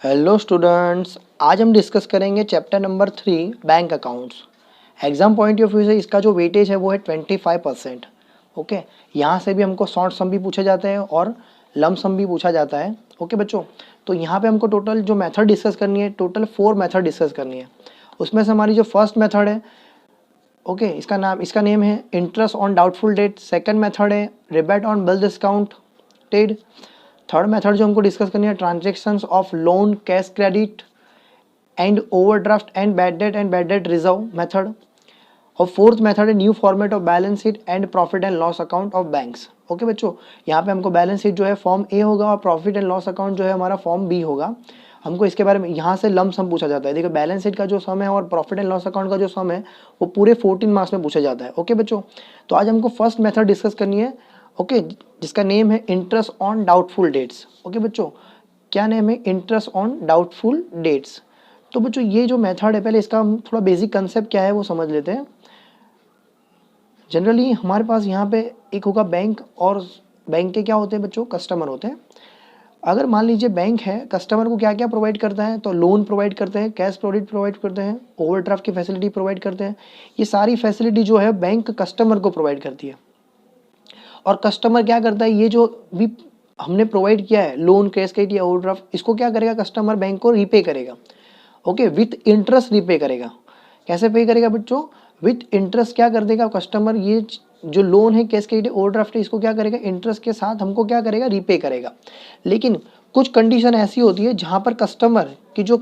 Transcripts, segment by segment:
Hello students, आज हम discuss करेंगे chapter number 3 bank accounts. Exam point of view से इसका जो वेटेज है वो है 25%। ओके, यहाँ से भी हमको शॉर्ट सम भी पूछे जाते हैं और लम सम भी पूछा जाता है। ओके बच्चों, तो यहाँ पे हमको टोटल जो मेथड डिस्कस करनी है, टोटल 4 मेथड डिस्कस करनी है। उसमें से हमारी जो फर्स्ट मेथड है, ओके, इसका नेम है interest on doubtful debt. Second method है rebate on bill discounted. Third method जो हमको डिस्कस करनी है transactions of loan, cash credit and overdraft and bad debt reserve method. और फोर्थ मेथड है new format of balance sheet and profit and loss account of banks. Okay बच्चों, यहाँ पे हमको बैलेंस शीट जो है फॉर्म ए होगा और प्रॉफिट एंड लॉस अकाउंट जो है हमारा फॉर्म बी होगा। हमको इसके बारे में यहाँ से लम सम पूछा जाता है। देखो, बैलेंस शीट का जो सम है और प्रॉफिट एंड लॉस अकाउंट का जो सम है वो पूरे 14 मार्क्स में पूछा जाता है। ओके बच्चों, तो आज हमको फर्स्ट मेथड डिस्कस करनी है, ओके, जिसका नेम है interest on doubtful debts. Okay बच्चों, क्या नेम है? Interest on doubtful debts. तो बच्चों ये जो मेथड है, पहले इसका हम थोड़ा बेसिक कंसेप्ट क्या है वो समझ लेते हैं। जनरली हमारे पास यहाँ पे एक होगा बैंक, और बैंक के क्या होते हैं बच्चों? कस्टमर होते हैं। अगर मान लीजिए बैंक है, कस्टमर को क्या क्या प्रोवाइड करता है? तो लोन प्रोवाइड करते हैं, कैश प्रोवाइड करते हैं, ओवरड्राफ्ट की फैसिलिटी प्रोवाइड करते हैं। ये सारी फैसिलिटी जो है बैंक कस्टमर को प्रोवाइड करती है। और कस्टमर क्या करता है? ये जो भी हमने प्रोवाइड किया है, लोन, कैश क्रेडिट या ओवरड्राफ्ट, इसको क्या करेगा? कस्टमर बैंक को रीपे करेगा। ओके, विथ इंटरेस्ट रीपे करेगा। कैसे पे करेगा बच्चों? With interest. क्या कर देगा कस्टमर? ये जो लोन है, कैश क्रेडिट, ओवरड्राफ्ट है, इसको क्या करेगा? इंटरेस्ट के साथ हमको क्या करेगा? रीपे करेगा। लेकिन कुछ कंडीशन ऐसी होती है जहां पर कस्टमर की जो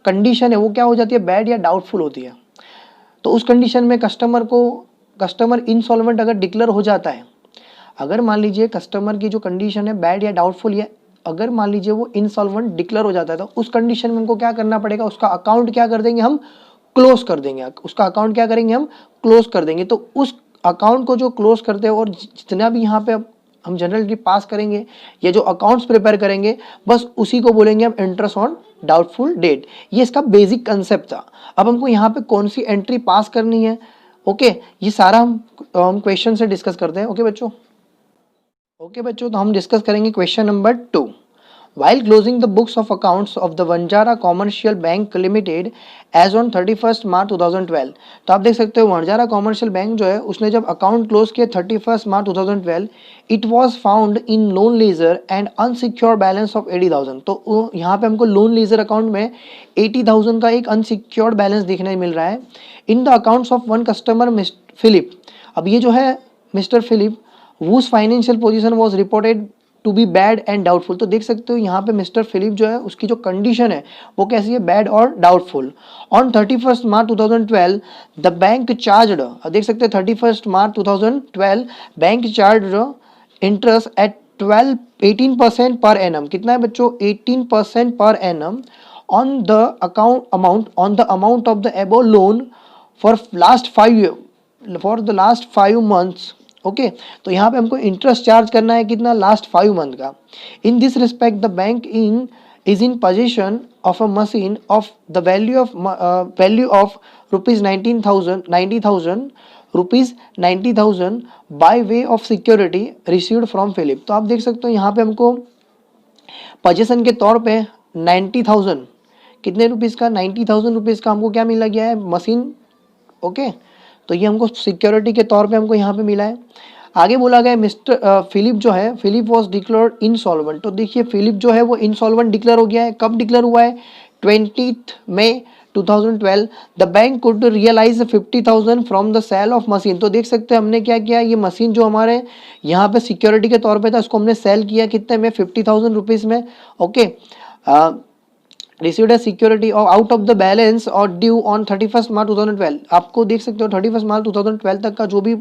कंडीशन है वो क्या हो जाती है? बैड या डाउटफुल होती है। तो उस कंडीशन में कस्टमर इनसॉल्वेंट अगर डिक्लेयर हो जाता है, अगर मान लीजिए कस्टमर की जो कंडीशन है बैड या डाउटफुल है, अगर मान लीजिए वो इनसॉल्वेंट डिक्लेयर हो जाता है, तो उस कंडीशन में हमको क्या करना पड़ेगा? उसका अकाउंट क्या कर देंगे? हम क्लोज कर देंगे। उसका अकाउंट क्या करेंगे? हम क्लोज कर देंगे। तो उस अकाउंट को जो क्लोज करते हैं और जितना भी यहाँ पे हम जनरली पास करेंगे या जो अकाउंट्स प्रिपेयर करेंगे, बस उसी को बोलेंगे हम इंटरेस्ट ऑन डाउटफुल डेट। ये इसका बेसिक कंसेप्ट था। अब हमको यहाँ पे कौन सी एंट्री पास करनी है, ओके, ये सारा हम क्वेश्चन से डिस्कस करते हैं। ओके बच्चों, तो हम डिस्कस करेंगे question number 2। While closing the books of accounts of the Vanjara Commercial Bank Limited as on 31st March 2012, तो आप देख सकते हो वंजारा कॉमर्शियल बैंक जो है उसने जब अकाउंट क्लोज किया 31st March 2012, it was found in loan ledger and unsecured balance of 80,000। तो यहाँ पे हमको लोन लीजर अकाउंट में 80,000 का एक अनसिक्योर्ड बैलेंस देखने मिल रहा है। In the accounts of one customer mister Philip. अब ये जो है mister Philip, whose financial position was reported to be bad and doubtful. तो देख सकते हो यहाँ पे मिस्टर फिलिप जो है उसकी जो कंडीशन है वो कैसी है? बैड और doubtful. On 31st March 2012 the bank charged, देख सकते हैं 31st March 2012 bank charge interest eight 18% per annum. कितना है बच्चों? 18% per annum on the amount of the एबो loan for last 5 months. Okay, तो यहाँ पे हमको इंटरेस्ट चार्ज करना है कितना? लास्ट 5 मंथ का। In this respect the bank is in position of a machine of the value of rupees 90,000 by way of security received from Philip. तो आप देख सकते हो यहाँ पे हमको पोजीशन के तौर पे 90,000, कितने रुपीज़ का? 90,000 रुपीज़ का हमको क्या मिला गया है? मशीन। ओके, तो ये हमको सिक्योरिटी के तौर पे हमको यहाँ पे मिला है। आगे बोला गया मिस्टर फिलिप जो है, फिलिप वॉज डिक्लेयर्ड इनसॉल्वेंट। तो देखिए फिलिप जो है वो इनसॉल्वेंट डिक्लेयर हो गया है। कब डिक्लेयर हुआ है? 20 May 2012। The bank could realise 50,000 from the sale of machine. तो देख सकते हैं हमने क्या किया, ये मशीन जो हमारे यहाँ पे सिक्योरिटी के तौर पे था उसको हमने सेल किया कितने में? 50,000 रुपीज़ में। Okay, received as security out of the balance और ड्यू ऑन 31st मार्च 2012। आपको देख सकते हो 31st मार्च 2012 तक का जो भी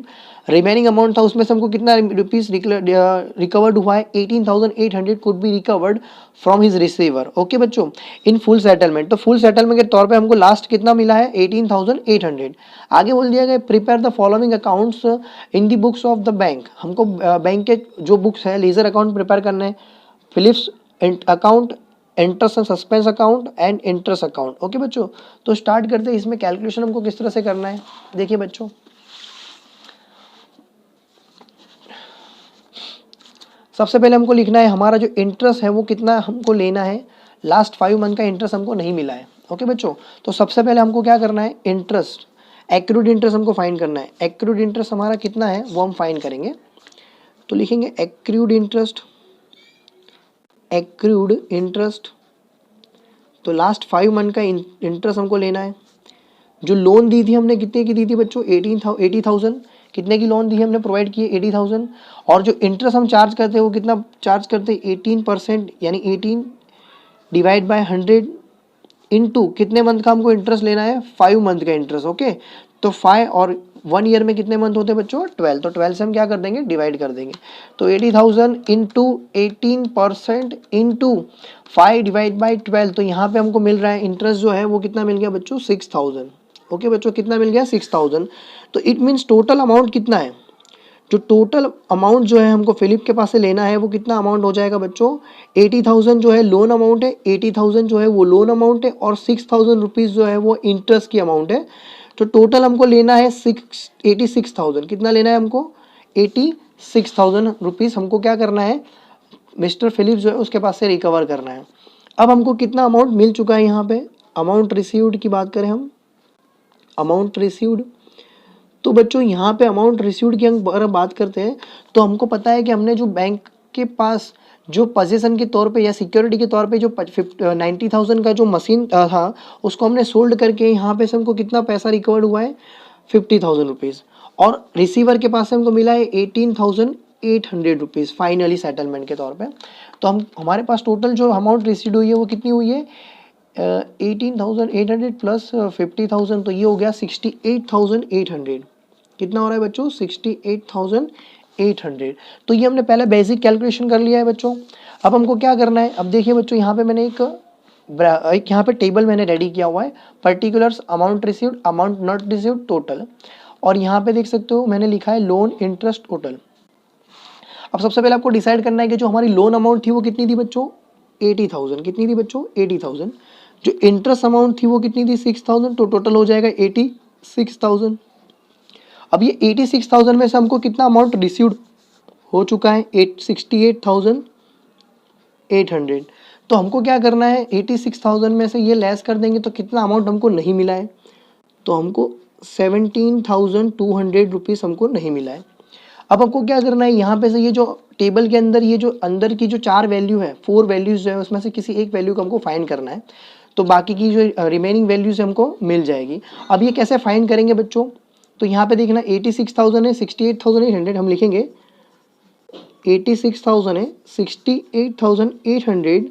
रिमेनिंग अमाउंट था उसमें से हमको कितना रुपीस रिकवर्ड हुआ है? 18,800 could be recovered from his receiver. Okay बच्चों, इन फुल सेटलमेंट। तो फुल सेटलमेंट के तौर पे हमको लास्ट कितना मिला है? 18,800। आगे बोल दिया गया prepare the following accounts in the books of the bank. हमको बैंक के जो बुक्स है लीजर अकाउंट प्रिपेयर करने हैं। Philips account, interest and suspense account and interest account. Okay बच्चों, तो स्टार्ट करते हैं। इसमें कैलकुलेशन हमको किस तरह से करना है, देखिए बच्चों। सबसे पहले हमको लिखना है हमारा जो इंटरेस्ट है वो कितना हमको लेना है, लास्ट 5 मंथ का इंटरेस्ट हमको नहीं मिला है। ओके बच्चों, तो सबसे पहले हमको क्या करना है, इंटरेस्ट, एक्रूड इंटरेस्ट हमको फाइंड करना है। एक्रूड इंटरेस्ट हमारा कितना है वो हम फाइंड करेंगे। तो लिखेंगे एक्रूड इंटरेस्ट, एक्रूड इंटरेस्ट, तो लास्ट 5 मंथ का इंटरेस्ट हमको लेना है। जो लोन दी थी हमने कितने की दी थी बच्चों, 80,000। कितने की लोन दी है हमने, प्रोवाइड किए 80,000। और जो इंटरेस्ट हम चार्ज करते हैं वो कितना चार्ज करते हैं, 18%, यानी 18 डिवाइड बाय 100 इनटू कितने मंथ का हमको इंटरेस्ट लेना है, 5 मंथ का इंटरेस्ट। ओके, तो 5 और 1 ईयर में कितने मंथ होते हैं बच्चों, 12। तो 12 से हम क्या कर देंगे, डिवाइड कर देंगे। तो 80,000 इंटू 18% इंटू 5 डिवाइड बाई 12, तो यहाँ पे हमको मिल रहा है इंटरेस्ट जो है वो कितना मिल गया बच्चों, 6,000। ओके बच्चों, कितना मिल गया, 6,000। तो इट मीन्स टोटल अमाउंट कितना है, जो टोटल अमाउंट जो है हमको फिलिप के पास से लेना है वो कितना अमाउंट हो जाएगा बच्चों, 80,000 जो है लोन अमाउंट है, 80,000 जो है वो लोन अमाउंट है, और 6,000 रुपीज़ जो है वो इंटरेस्ट की अमाउंट है। तो टोटल हमको लेना है 86,000। कितना लेना है हमको, 86,000 रुपीज़ हमको क्या करना है, मिस्टर फिलिप्स जो है उसके पास से रिकवर करना है। अब हमको कितना अमाउंट मिल चुका है, यहाँ पे अमाउंट रिसीव्ड की बात करें हम, अमाउंट रिसीव्ड, तो बच्चों यहाँ पे अमाउंट रिसीव्ड की अगर बात करते हैं तो हमको पता है कि हमने जो बैंक के पास जो पोजीशन के तौर पे या सिक्योरिटी के तौर पे जो 90,000 का जो मशीन था उसको हमने सोल्ड करके यहाँ पे से हमको कितना पैसा रिकवर्ड हुआ है, 50,000 रुपीज़। और रिसीवर के पास से हमको मिला है 18,800 रुपीज़ फाइनली सेटलमेंट के तौर पे। तो हमारे पास टोटल जो अमाउंट रिसीव हुई है वो कितनी हुई है, 18,800 प्लस 50,000, तो ये हो गया 68,800। कितना हो रहा है बच्चों, 68,800। तो ये हमने पहले बेसिक कैलकुलेशन कर लिया है बच्चों। अब हमको क्या करना है, अब देखिए बच्चों यहाँ पे मैंने एक यहाँ पे टेबल मैंने रेडी किया हुआ है, particulars, amount received, amount not received, total. और यहाँ पे देख सकते हो मैंने लिखा है लोन इंटरेस्ट टोटल। अब सबसे पहले आपको डिसाइड करना है कि जो हमारी लोन अमाउंट थी वो कितनी थी बच्चों, 80,000। कितनी थी बच्चों, 80,000। जो इंटरेस्ट अमाउंट थी वो कितनी थी, 6,000। तो टोटल हो जाएगा 86,000। अब ये 86,000 में से हमको कितना अमाउंट रिसीव्ड हो चुका है, 68,800। तो हमको क्या करना है, 86,000 में से ये लेस कर देंगे तो कितना अमाउंट हमको नहीं मिला है, तो हमको 17,200 रुपीज़ हमको नहीं मिला है। अब हमको क्या करना है, यहाँ पे से ये जो टेबल के अंदर ये जो अंदर की जो 4 वैल्यू है, 4 वैल्यूज जो है उसमें से किसी एक वैल्यू को हमको फाइंड करना है, तो बाकी की जो रिमेनिंग वैल्यूज हमको मिल जाएगी। अब ये कैसे फाइंड करेंगे बच्चों, तो यहाँ पे देखना 86,000 है, 68,800 हम लिखेंगे, 86,000 है, 68,800,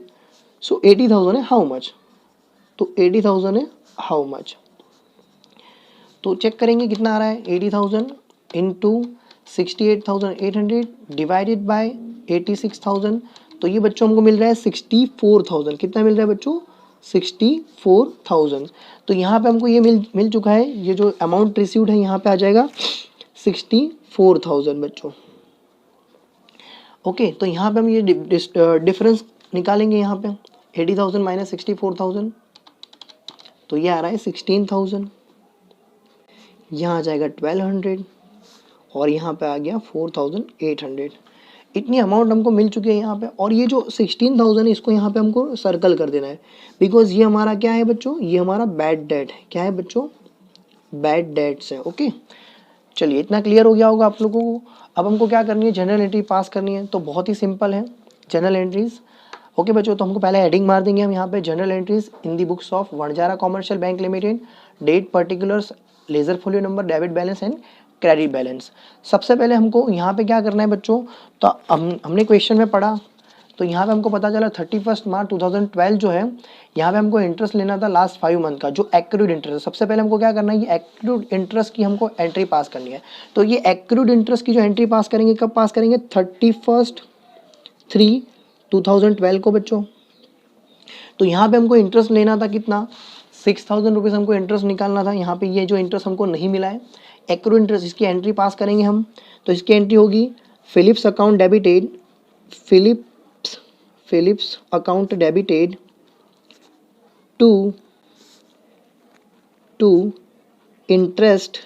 सो 80,000 है हाउ मच, तो 80,000 है हाउ मच। तो चेक करेंगे कितना आ रहा है, 80,000 इंटू 68,800 डिवाइडेड बाय 86,000, तो ये बच्चों हमको मिल रहा है 64,000। कितना मिल रहा है बच्चों, 64,000। तो यहाँ पे हमको ये मिल चुका है, ये जो अमाउंट रिसीव्ड है यहाँ पे आ जाएगा 64,000 बच्चों। ओके, तो यहाँ पे हम ये डिफरेंस निकालेंगे, यहाँ पे 80,000 माइनस 64,000, तो ये आ रहा है 16,000। यहाँ आ जाएगा 1,200 और यहाँ पे आ गया 4,800। इतनी अमाउंट हमको मिल चुकी है यहाँ पे। और ये जो 16,000 है इसको यहाँ पे हमको सर्कल कर देना है, बिकॉज ये हमारा क्या है बच्चों, ये हमारा बैड डेट है। क्या है बच्चों, बैड डेट्स है। ओके, चलिए इतना क्लियर हो गया होगा आप लोगों को। अब हमको क्या करनी है, जनरल एंट्री पास करनी है, तो बहुत ही सिंपल है जनरल एंट्रीज। ओके बच्चों, तो हमको पहले हेडिंग मार देंगे हम यहाँ पे, journal entries in the books of Vanjara commercial bank limited, date particulars, ledger folio number, debit balance and credit balance. सबसे पहले हमको यहाँ पे क्या करना है बच्चों, तो हमने क्वेश्चन में पढ़ा, तो यहाँ पे हमको पता चला 31 मार्च 2012 जो है यहाँ पे हमको इंटरेस्ट लेना था लास्ट 5 मंथ का, जो एक्रूड इंटरेस्ट। सबसे पहले हमको क्या करना है, ये एक्रूड इंटरेस्ट की हमको एंट्री पास करनी है। तो ये एक्रूड इंटरेस्ट की जो एंट्री पास करेंगे, कब पास करेंगे, 31/3/2012 को बच्चों। तो यहाँ पे हमको इंटरेस्ट लेना था कितना, 6,000 रुपीज़ हमको इंटरेस्ट निकालना था। यहाँ पे ये जो इंटरेस्ट हमको नहीं मिला है, एक्रूड इंटरेस्ट, इसकी एंट्री पास करेंगे हम। तो इसकी एंट्री होगी Philips account debited, Philips account debited to interest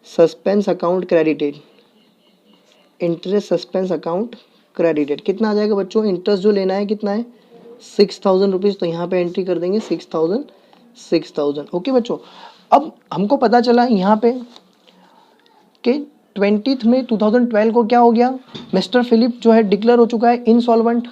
suspense account credited, interest suspense account credited. कितना आ जाएगा बच्चों, इंटरेस्ट जो लेना है कितना है 6,000 रुपीज़, तो यहाँ पे एंट्री कर देंगे 6,000। ओके बच्चों, अब हमको पता चला यहाँ पे कि 20 में 2012 को क्या हो गया, मिस्टर फिलिप जो है डिक्लेयर हो चुका है इनसॉल्वेंट।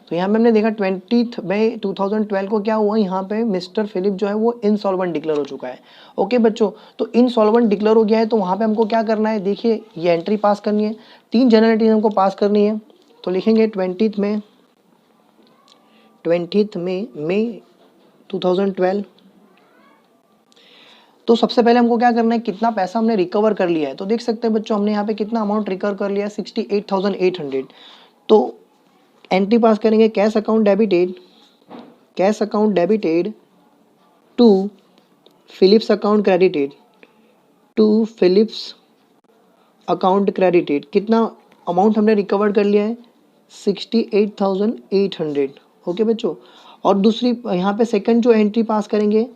तो यहाँ पे हमने देखा 20 मई 2012 को क्या हुआ, यहाँ पे मिस्टर फिलिप जो है वो इनसॉल्वेंट डिक्लेयर हो चुका है। ओके बच्चों, तो इनसॉल्वेंट डिक्लेयर हो गया है, तो वहाँ पे हमको क्या करना है, देखिए ये एंट्री पास करनी है, 3 जनरल एंट्री हमको पास करनी है। तो लिखेंगे 20 मई 2012। तो सबसे पहले हमको क्या करना है, कितना पैसा हमने रिकवर कर लिया है। तो देख सकते हैं बच्चों, हमने यहाँ पे कितना अमाउंट रिकवर कर लिया है 68,800। तो एंट्री पास करेंगे cash account debited to Philips account credited कितना अमाउंट हमने रिकवर कर लिया है 68,800। ओके बच्चों, और दूसरी यहाँ पे सेकंड जो एंट्री पास करेंगे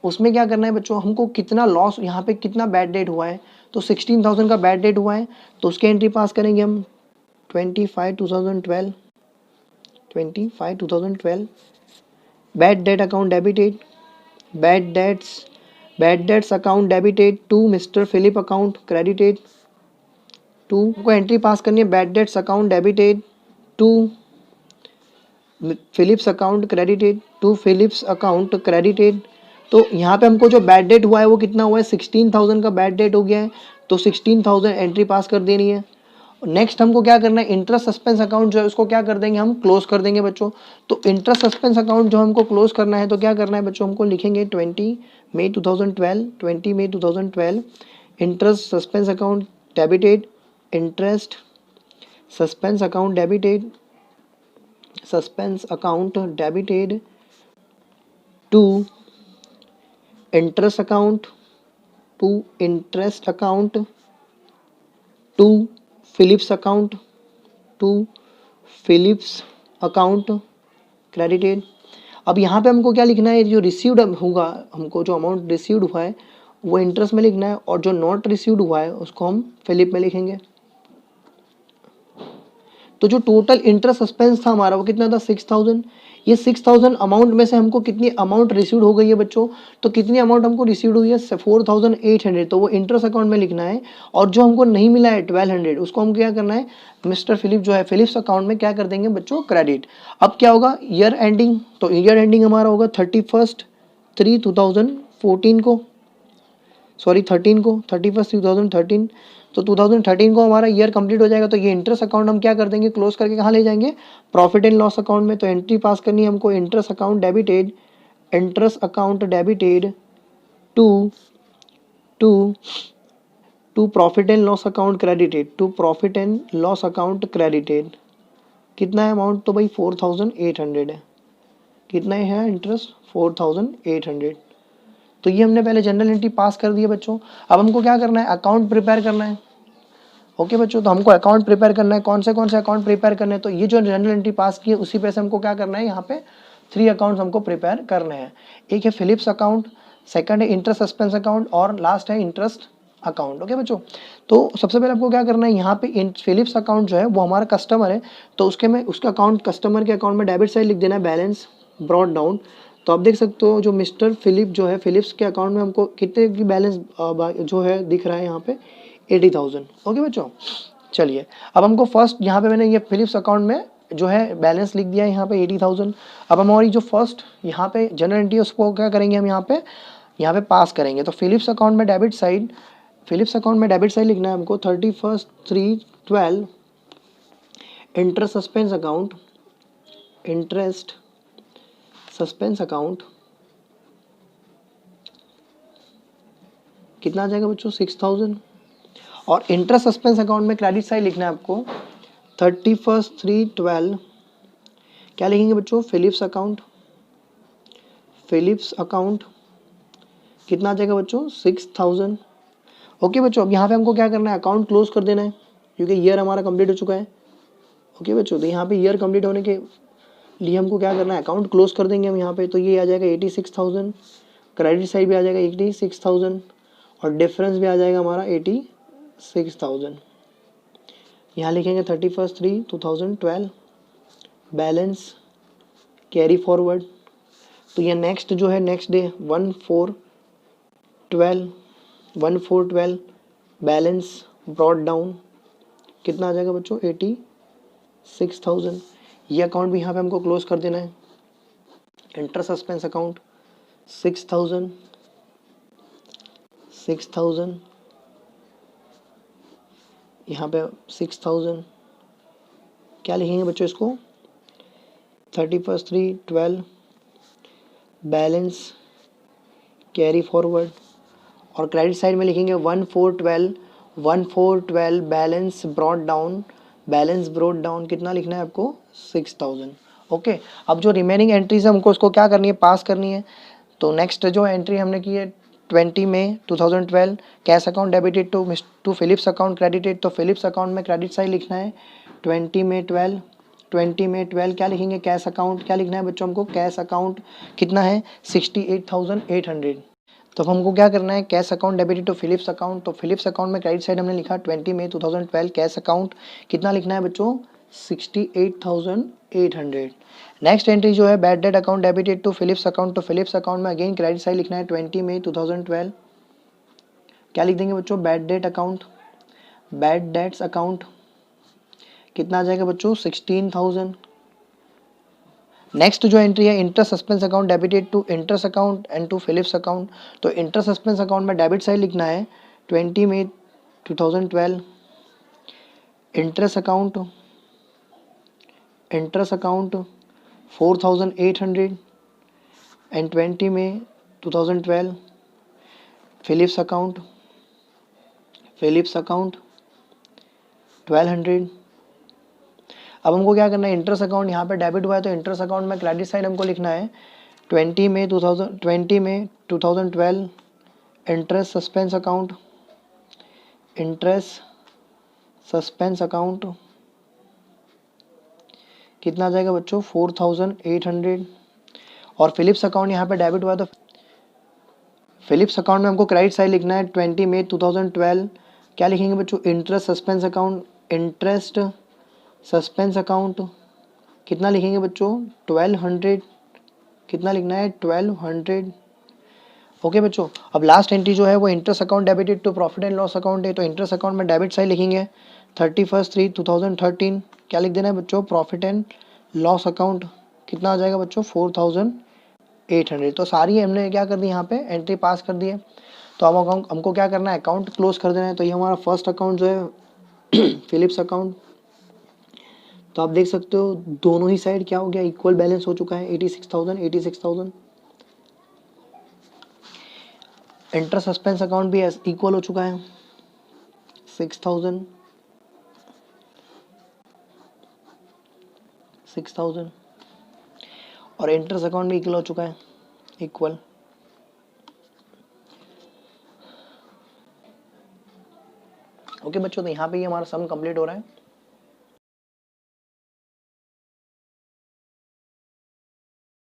उसमें क्या करना है बच्चों, हमको कितना लॉस, यहाँ पे कितना बैड डेट हुआ है, तो 16,000 का बैड डेट हुआ है, तो उसके एंट्री पास करेंगे हम 25/2012 bad debt account to mister Philip account credited to को एंट्री पास करनी है bad debts account debited to Philips account credited. तो यहाँ पे हमको जो बैड डेट हुआ है वो कितना हुआ है 16,000 का बैड डेट हो गया है, तो 16,000 एंट्री पास कर देनी है। नेक्स्ट हमको क्या करना है, इंटरेस्ट सस्पेंस अकाउंट जो है उसको क्या कर देंगे, हम क्लोज कर देंगे बच्चों। तो इंटरेस्ट सस्पेंस अकाउंट जो हमको क्लोज करना है, तो क्या करना है बच्चों, हमको लिखेंगे 20 May 2012 interest suspense account debited to interest account to Philips account credited. अब यहाँ पे हमको क्या लिखना है, जो रिसीव्ड होगा, हमको जो अमाउंट रिसीव्ड हुआ है वो इंटरेस्ट में लिखना है, और जो नॉट रिसीव्ड हुआ है उसको हम फिलिप में लिखेंगे। तो जो टोटल इंटरेस्ट सस्पेंस था हमारा वो कितना था 6,000। ये 6,000 अमाउंट में से हमको कितनी अमाउंट रिसीव्ड हो गई है बच्चों, तो कितनी अमाउंट हमको रिसीव्ड हुई है 4,800, तो वो इंटरेस्ट अकाउंट में लिखना है। और जो हमको नहीं मिला है 1,200 उसको हम क्या करना है, मिस्टर फिलिप जो है फिलिप्स अकाउंट में क्या कर देंगे बच्चों, क्रेडिट। अब क्या होगा, ईयर एंडिंग, तो ईयर एंडिंग हमारा होगा 31/3/2014 को, सॉरी 31/3/2013। तो 2013 को हमारा ईयर कंप्लीट हो जाएगा, तो ये इंटरेस्ट अकाउंट हम क्या कर देंगे, क्लोज करके कहाँ ले जाएंगे, प्रॉफिट एंड लॉस अकाउंट में। तो एंट्री पास करनी है हमको interest account debited to profit and loss account credited कितना है अमाउंट, तो भाई 4,800 है। कितना है इंटरेस्ट 4,800। तो ये हमने पहले जनरल एंट्री पास कर दी है बच्चों। अब हमको क्या करना है, अकाउंट प्रिपेयर करना है। ओके बच्चों, तो हमको अकाउंट प्रिपेयर करना है। कौन से अकाउंट प्रिपेयर करने हैं, तो ये जो जनरल एंट्री पास की है उसी पे से हमको क्या करना है, यहाँ पे 3 अकाउंट्स हमको प्रिपेयर करने हैं। एक है फिलिप्स अकाउंट, सेकंड है इंटरेस्ट सस्पेंस अकाउंट, और लास्ट है इंटरेस्ट अकाउंट। ओके बच्चों, तो सबसे पहले आपको क्या करना है, यहाँ पे फिलिप्स अकाउंट जो है वो हमारा कस्टमर है, तो उसका अकाउंट, कस्टमर के अकाउंट में डेबिट साइड लिख देना है बैलेंस ब्रॉट डाउन। तो आप देख सकते हो जो मिस्टर फिलिप जो है, फिलिप्स के अकाउंट में हमको कितने की बैलेंस जो है दिख रहा है यहाँ पे 80,000। ओके बच्चों, चलिए अब हमको फर्स्ट यहाँ पे मैंने ये फिलिप्स अकाउंट में जो है बैलेंस लिख दिया है यहाँ पे 80,000। अब हमारी जो फर्स्ट यहाँ पे जनरल एंट्री है उसको क्या करेंगे, हम यहाँ पे पास करेंगे। तो फिलिप्स अकाउंट में डेबिट साइड लिखना है हमको 31/3/12 इंटरेस्ट सस्पेंस अकाउंट कितना आ जाएगा बच्चों 6,000। और इंटरेस्ट सस्पेंस अकाउंट में क्रेडिट साइड लिखना है आपको 31/3/12 क्या लिखेंगे बच्चों, फिलिप्स अकाउंट कितना आ जाएगा बच्चों 6,000। ओके बच्चों, अब यहाँ पे हमको क्या करना है, अकाउंट क्लोज कर देना है, क्योंकि ईयर हमारा कंप्लीट हो चुका है। ओके बच्चों, तो यहाँ पे ईयर कंप्लीट होने के लिए हमको क्या करना है, अकाउंट क्लोज कर देंगे हम यहाँ पे। तो ये आ जाएगा 86,000, क्रेडिट साइड भी आ जाएगा 86,000, और डिफरेंस भी आ जाएगा हमारा 86,000। यहाँ लिखेंगे 31/3/2012 बैलेंस कैरी फॉरवर्ड। तो ये नेक्स्ट जो है next day 1/4/12 balance brought down कितना आ जाएगा बच्चों 86,000। ये अकाउंट भी यहाँ पे हमको क्लोज कर देना है। इंटर सस्पेंस अकाउंट 6,000 यहाँ पे 6,000 क्या लिखेंगे बच्चों इसको 31/3/12 बैलेंस कैरी फॉरवर्ड। और क्रेडिट साइड में लिखेंगे 1/4/12 बैलेंस ब्रॉड डाउन कितना लिखना है आपको 6,000। ओके, अब जो रिमेनिंग एंट्रीज है हमको उसको क्या करनी है पास करनी है। तो नेक्स्ट जो एंट्री हमने की है 20 May 2012 cash account debited to Philips account credited. तो फिलिप्स अकाउंट में क्रेडिट साइड लिखना है 20 मई 12 क्या लिखेंगे कैश अकाउंट क्या लिखना है बच्चों हमको कैश अकाउंट कितना है 68,800। तो हमको क्या करना है cash account debited to Philips account. तो फिलिप्स अकाउंट में क्रेडिट साइड हमने लिखा 20 मई 2012 कैश अकाउंट कितना लिखना है बच्चों 68,800। नेक्स्ट एंट्री जो है bad debt account debited to Philips account. तो फिलिप्स अकाउंट में अगेन क्रेडिट साइड लिखना है 20 मई 2012 क्या लिख देंगे बच्चों बैड डेट्स अकाउंट कितना आ जाएगा बच्चों 16,000। नेक्स्ट जो एंट्री है inter suspense account debited to interest account and to Philips account. तो इंटर सस्पेंस अकाउंट में डेबिट साइड लिखना है 20 May 2012 interest account 4,800 and 20 May 2012 Philips account 1,200। अब हमको क्या करना है इंटरेस्ट अकाउंट यहाँ पे डेबिट हुआ है तो इंटरेस्ट अकाउंट में क्रेडिट साइड हमको लिखना है 20 मई 2012 इंटरेस्ट सस्पेंस अकाउंट कितना आ जाएगा बच्चों 4,800। और फिलिप्स अकाउंट यहाँ पे डेबिट हुआ है तो फिलिप्स अकाउंट में हमको क्रेडिट साइड लिखना है 20 मई 2012 क्या लिखेंगे बच्चों इंटरेस्ट सस्पेंस अकाउंट कितना लिखेंगे बच्चों 1,200 कितना लिखना है 1,200। ओके बच्चों, अब लास्ट एंट्री जो है वो interest account debited to profit and loss account है। तो इंटरेस्ट अकाउंट में डेबिट साइड लिखेंगे 31/3/2013 क्या लिख देना है बच्चों प्रॉफिट एंड लॉस अकाउंट कितना आ जाएगा बच्चों 4,800। तो सारी हमने क्या कर दी यहाँ पे एंट्री पास कर दी है। तो अब हमको क्या करना है अकाउंट क्लोज कर देना है। तो ये हमारा फर्स्ट अकाउंट जो है फिलिप्स अकाउंट। तो आप देख सकते हो दोनों ही साइड क्या हो गया इक्वल बैलेंस हो चुका है 86,000। इंटर सस्पेंस अकाउंट भी इक्वल हो चुका है 6,000 और इंटरेस्ट अकाउंट भी इक्वल हो चुका है इक्वल। ओके बच्चों, तो यहाँ पे ये हमारा सम कंप्लीट हो रहा है।